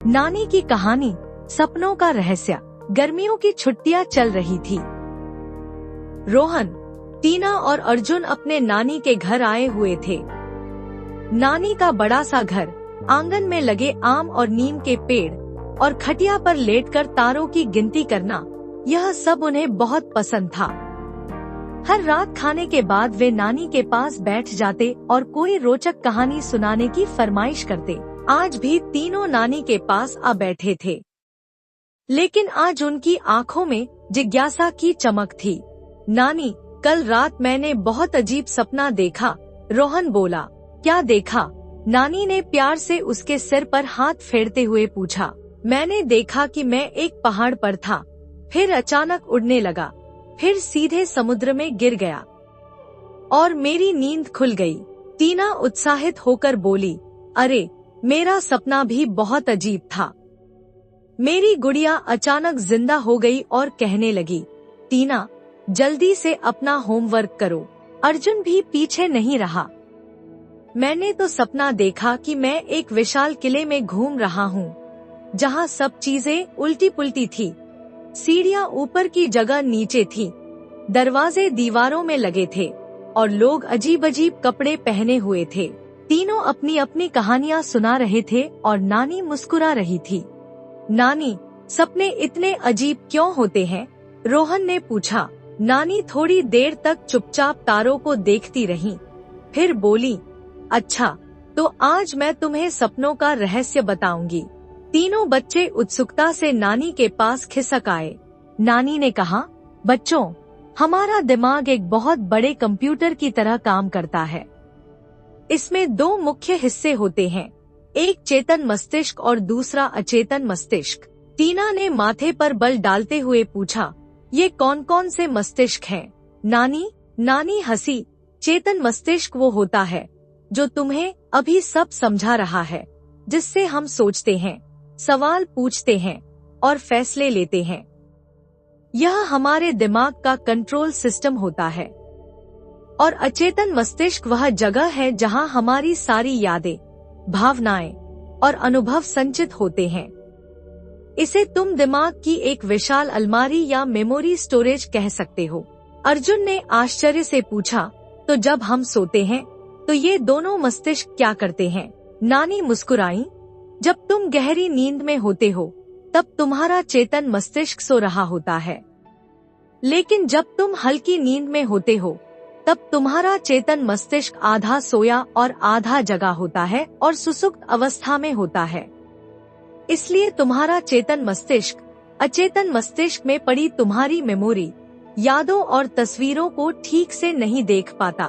नानी की कहानी, सपनों का रहस्य। गर्मियों की छुट्टियां चल रही थी। रोहन, टीना और अर्जुन अपने नानी के घर आए हुए थे। नानी का बड़ा सा घर, आंगन में लगे आम और नीम के पेड़ और खटिया पर लेटकर तारों की गिनती करना, यह सब उन्हें बहुत पसंद था। हर रात खाने के बाद वे नानी के पास बैठ जाते और कोई रोचक कहानी सुनाने की फरमाइश करते। आज भी तीनों नानी के पास आ बैठे थे, लेकिन आज उनकी आंखों में जिज्ञासा की चमक थी। नानी, कल रात मैंने बहुत अजीब सपना देखा, रोहन बोला। क्या देखा? नानी ने प्यार से उसके सिर पर हाथ फेरते हुए पूछा। मैंने देखा कि मैं एक पहाड़ पर था, फिर अचानक उड़ने लगा, फिर सीधे समुद्र में गिर गया और मेरी नींद खुल गई। टीना उत्साहित होकर बोली, अरे, मेरा सपना भी बहुत अजीब था। मेरी गुड़िया अचानक जिंदा हो गई और कहने लगी, टीना, जल्दी से अपना होमवर्क करो। अर्जुन भी पीछे नहीं रहा। मैंने तो सपना देखा कि मैं एक विशाल किले में घूम रहा हूँ, जहाँ सब चीजें उल्टी पुल्टी थी। सीढ़ियाँ ऊपर की जगह नीचे थी, दरवाजे दीवारों में लगे थे और लोग अजीब अजीब कपड़े पहने हुए थे। तीनों अपनी अपनी कहानियां सुना रहे थे और नानी मुस्कुरा रही थी। नानी, सपने इतने अजीब क्यों होते हैं? रोहन ने पूछा। नानी थोड़ी देर तक चुपचाप तारों को देखती रही, फिर बोली, अच्छा, तो आज मैं तुम्हें सपनों का रहस्य बताऊंगी। तीनों बच्चे उत्सुकता से नानी के पास खिसक आए। नानी ने कहा, बच्चों, हमारा दिमाग एक बहुत बड़े कंप्यूटर की तरह काम करता है। इसमें दो मुख्य हिस्से होते हैं, एक चेतन मस्तिष्क और दूसरा अचेतन मस्तिष्क। टीना ने माथे पर बल डालते हुए पूछा, ये कौन कौन से मस्तिष्क हैं? नानी हंसी। चेतन मस्तिष्क वो होता है जो तुम्हें अभी सब समझा रहा है, जिससे हम सोचते हैं, सवाल पूछते हैं और फैसले लेते हैं। यह हमारे दिमाग का कंट्रोल सिस्टम होता है। और अचेतन मस्तिष्क वह जगह है जहां हमारी सारी यादें, भावनाएं और अनुभव संचित होते हैं। इसे तुम दिमाग की एक विशाल अलमारी या मेमोरी स्टोरेज कह सकते हो। अर्जुन ने आश्चर्य से पूछा, तो जब हम सोते हैं तो ये दोनों मस्तिष्क क्या करते हैं? नानी मुस्कुराई। जब तुम गहरी नींद में होते हो तब तुम्हारा चेतन मस्तिष्क सो रहा होता है, लेकिन जब तुम हल्की नींद में होते हो तब तुम्हारा चेतन मस्तिष्क आधा सोया और आधा जगा होता है और सुसुप्त अवस्था में होता है। इसलिए तुम्हारा चेतन मस्तिष्क अचेतन मस्तिष्क में पड़ी तुम्हारी मेमोरी, यादों और तस्वीरों को ठीक से नहीं देख पाता।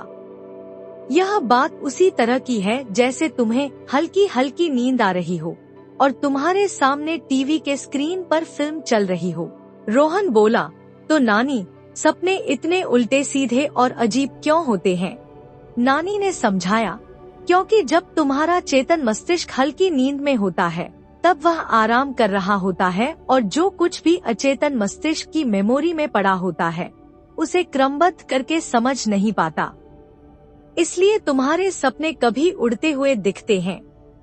यह बात उसी तरह की है जैसे तुम्हें हल्की हल्की नींद आ रही हो और तुम्हारे सामने टीवी के स्क्रीन पर फिल्म चल रही हो। रोहन बोला, तो नानी, सपने इतने उल्टे सीधे और अजीब क्यों होते हैं? नानी ने समझाया, क्योंकि जब तुम्हारा चेतन मस्तिष्क हल्की नींद में होता है तब वह आराम कर रहा होता है और जो कुछ भी अचेतन मस्तिष्क की मेमोरी में पड़ा होता है उसे क्रमबद्ध करके समझ नहीं पाता। इसलिए तुम्हारे सपने कभी उड़ते हुए दिखते हैं,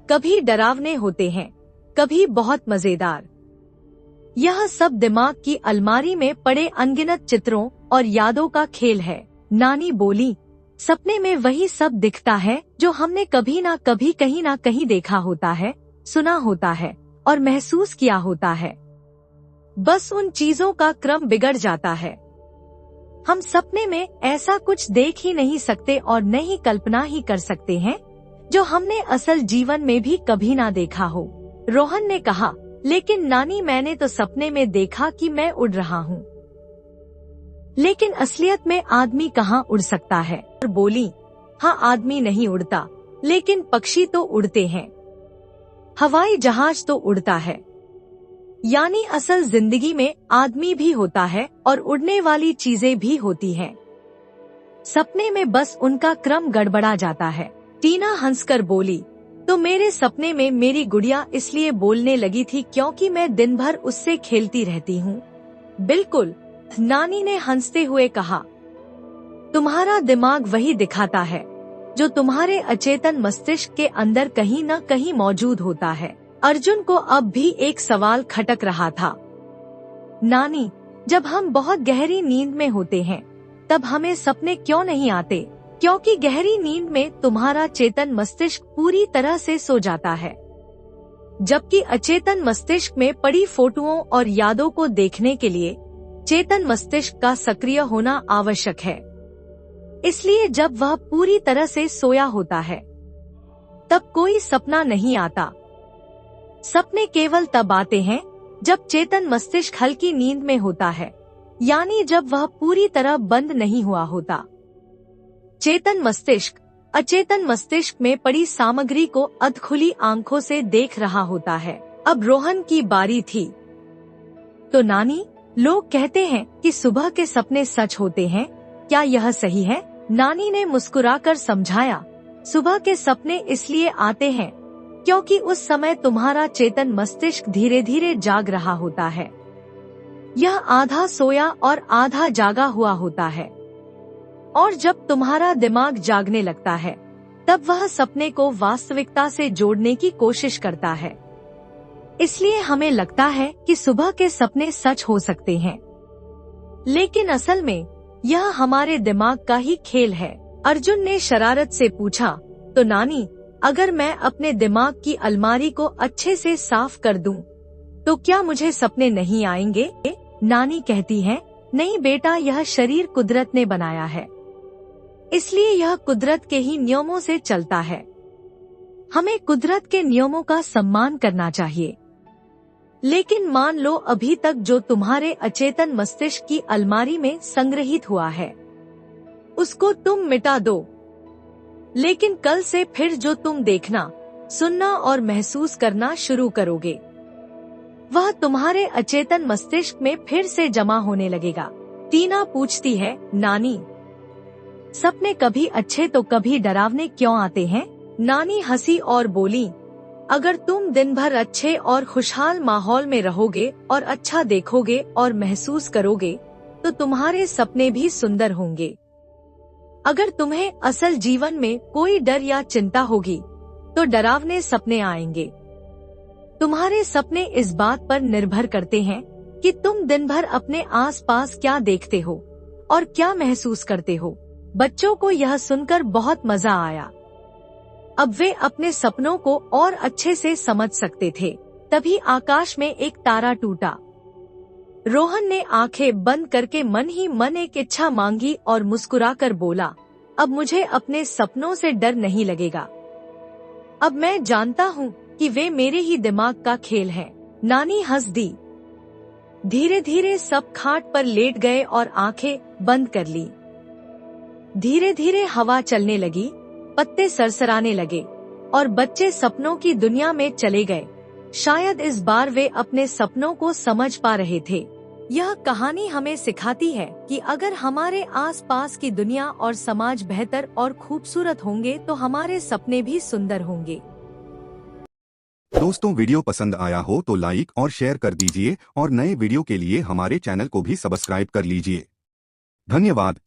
कभी डरावने होते हैं, कभी बहुत मजेदार। यह सब दिमाग की अलमारी में पड़े अनगिनत चित्रों और यादों का खेल है। नानी बोली, सपने में वही सब दिखता है जो हमने कभी ना कभी कहीं ना कहीं देखा होता है, सुना होता है और महसूस किया होता है। बस उन चीजों का क्रम बिगड़ जाता है। हम सपने में ऐसा कुछ देख ही नहीं सकते और न ही कल्पना ही कर सकते हैं जो हमने असल जीवन में भी कभी ना देखा हो। रोहन ने कहा, लेकिन नानी, मैंने तो सपने में देखा कि मैं उड़ रहा हूँ, लेकिन असलियत में आदमी कहाँ उड़ सकता है? और बोली, हाँ, आदमी नहीं उड़ता, लेकिन पक्षी तो उड़ते हैं, हवाई जहाज तो उड़ता है। यानी असल जिंदगी में आदमी भी होता है और उड़ने वाली चीजें भी होती हैं। सपने में बस उनका क्रम गड़बड़ा जाता है। टीना हंसकर बोली, तो मेरे सपने में मेरी गुड़िया इसलिए बोलने लगी थी क्योंकि मैं दिन भर उससे खेलती रहती हूँ। बिल्कुल, नानी ने हंसते हुए कहा, तुम्हारा दिमाग वही दिखाता है जो तुम्हारे अचेतन मस्तिष्क के अंदर कहीं न कहीं मौजूद होता है। अर्जुन को अब भी एक सवाल खटक रहा था। नानी, जब हम बहुत गहरी नींद में होते हैं तब हमें सपने क्यों नहीं आते? क्योंकि गहरी नींद में तुम्हारा चेतन मस्तिष्क पूरी तरह से सो जाता है, जबकि अचेतन मस्तिष्क में पड़ी फोटोओं और यादों को देखने के लिए चेतन मस्तिष्क का सक्रिय होना आवश्यक है। इसलिए जब वह पूरी तरह से सोया होता है तब कोई सपना नहीं आता। सपने केवल तब आते हैं जब चेतन मस्तिष्क हल्की नींद में होता है, यानी जब वह पूरी तरह बंद नहीं हुआ होता। चेतन मस्तिष्क अचेतन मस्तिष्क में पड़ी सामग्री को अधखुली आंखों से देख रहा होता है। अब रोहन की बारी थी। तो नानी, लोग कहते हैं कि सुबह के सपने सच होते हैं, क्या यह सही है? नानी ने मुस्कुराकर समझाया, सुबह के सपने इसलिए आते हैं क्योंकि उस समय तुम्हारा चेतन मस्तिष्क धीरे धीरे जाग रहा होता है। यह आधा सोया और आधा जागा हुआ होता है, और जब तुम्हारा दिमाग जागने लगता है तब वह सपने को वास्तविकता से जोड़ने की कोशिश करता है। इसलिए हमें लगता है कि सुबह के सपने सच हो सकते हैं, लेकिन असल में यह हमारे दिमाग का ही खेल है। अर्जुन ने शरारत से पूछा, तो नानी, अगर मैं अपने दिमाग की अलमारी को अच्छे से साफ कर दूं, तो क्या मुझे सपने नहीं आएंगे? नानी कहती है, नहीं बेटा, यह शरीर कुदरत ने बनाया है, इसलिए यह कुदरत के ही नियमों से चलता है। हमें कुदरत के नियमों का सम्मान करना चाहिए। लेकिन मान लो अभी तक जो तुम्हारे अचेतन मस्तिष्क की अलमारी में संग्रहित हुआ है उसको तुम मिटा दो, लेकिन कल से फिर जो तुम देखना, सुनना और महसूस करना शुरू करोगे वह तुम्हारे अचेतन मस्तिष्क में फिर से जमा होने लगेगा। टीना पूछती है, नानी, सपने कभी अच्छे तो कभी डरावने क्यों आते हैं? नानी हंसी और बोली, अगर तुम दिन भर अच्छे और खुशहाल माहौल में रहोगे और अच्छा देखोगे और महसूस करोगे तो तुम्हारे सपने भी सुंदर होंगे। अगर तुम्हें असल जीवन में कोई डर या चिंता होगी तो डरावने सपने आएंगे। तुम्हारे सपने इस बात पर निर्भर करते हैं कि तुम दिन भर अपने आसपास क्या देखते हो और क्या महसूस करते हो। बच्चों को यह सुनकर बहुत मजा आया। अब वे अपने सपनों को और अच्छे से समझ सकते थे। तभी आकाश में एक तारा टूटा। रोहन ने आंखें बंद करके मन ही मन एक इच्छा मांगी और मुस्कुराकर बोला, अब मुझे अपने सपनों से डर नहीं लगेगा। अब मैं जानता हूँ कि वे मेरे ही दिमाग का खेल है। नानी हंस दी। धीरे धीरे सब खाट पर लेट गए और आंखें बंद कर ली। धीरे धीरे हवा चलने लगी, पत्ते सरसराने लगे और बच्चे सपनों की दुनिया में चले गए। शायद इस बार वे अपने सपनों को समझ पा रहे थे। यह कहानी हमें सिखाती है कि अगर हमारे आसपास की दुनिया और समाज बेहतर और खूबसूरत होंगे तो हमारे सपने भी सुंदर होंगे। दोस्तों, वीडियो पसंद आया हो तो लाइक और शेयर कर दीजिए और नए वीडियो के लिए हमारे चैनल को भी सब्सक्राइब कर लीजिए। धन्यवाद।